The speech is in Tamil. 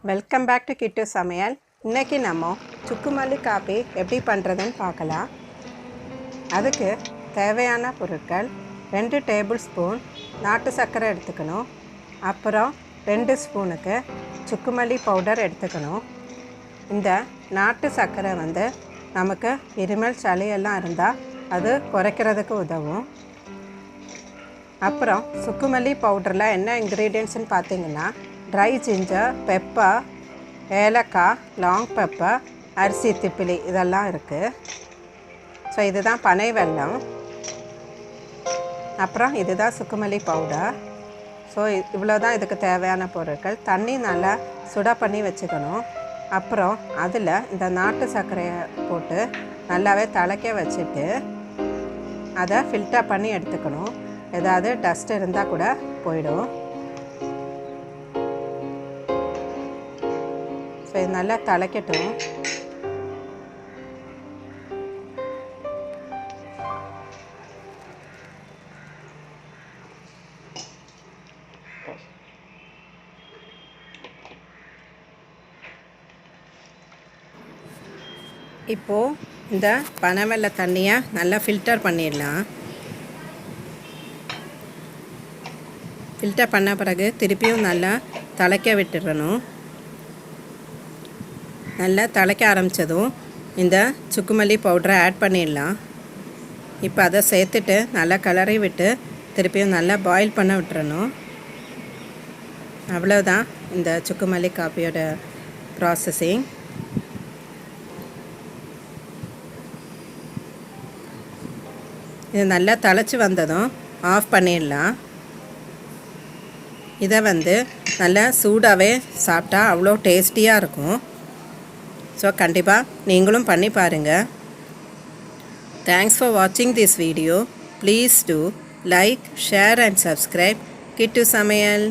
வெல்கம் பேக் டு கிட்டு சமையல். இன்றைக்கி நம்ம சுக்குமல்லி காப்பி எப்படி பண்ணுறதுன்னு பார்க்கலாம். அதுக்கு தேவையான பொருட்கள் 2 டேபிள் ஸ்பூன் நாட்டு சர்க்கரை எடுத்துக்கணும். அப்புறம் 2 ஸ்பூனுக்கு சுக்குமல்லி பவுடர் எடுத்துக்கணும். இந்த நாட்டு சர்க்கரை நமக்கு இருமல் சளியெல்லாம் இருந்தால் அது குறைக்கிறதுக்கு உதவும். அப்புறம் சுக்குமல்லி பவுடரில் என்ன இன்க்ரீடியன்ட்ஸ்னு பார்த்திங்கன்னா ட்ரை ஜிஞ்சர், பெப்பர், ஏலக்காய், லாங் பெப்பர், அரிசி திப்பிலி இதெல்லாம் இருக்குது. ஸோ இதுதான் பனை வெல்லம். அப்புறம் இதுதான் சுக்குமல்லி பவுடர். ஸோ இவ்வளோ தான் இதுக்கு தேவையான பொருட்கள். தண்ணி நல்லா சுட பண்ணி வச்சுக்கணும். அப்புறம் அதில் இந்த நாட்டு சர்க்கரையை போட்டு நல்லாவே திளைக்க வச்சுட்டு அதை ஃபில்டர் பண்ணி எடுத்துக்கணும். ஏதாவது டஸ்ட் இருந்தால் கூட போயிடும். ஸோ இது நல்லா திளைக்கட்டும். இப்போது இந்த பனைவெல்ல தண்ணியை நல்லா ஃபில்டர் பண்ணிடலாம். ஃபில்டர் பண்ண பிறகு திருப்பியும் நல்லா திளைக்க விட்டுடணும். நல்லா திளைக்க ஆரம்பித்ததும் இந்த சுக்குமல்லி பவுடரை ஆட் பண்ணிடலாம். இப்போ அதை சேர்த்துட்டு நல்லா கிளறி விட்டு திருப்பியும் நல்லா பாயில் பண்ண விட்டுறணும். அவ்வளோதான் இந்த சுக்குமல்லி காப்பியோட ப்ராசஸிங். இது நல்லா திளைச்சி வந்ததும் ஆஃப் பண்ணிடலாம். இதை நல்லா சூடாகவே சாப்பிட்டா அவ்வளோ டேஸ்டியாக இருக்கும். ஸோ கண்டிப்பாக நீங்களும் பண்ணி பாருங்கள். தேங்க்ஸ் ஃபார் வாட்சிங் this video. Please do like, share and subscribe கிட்டு சமையல்.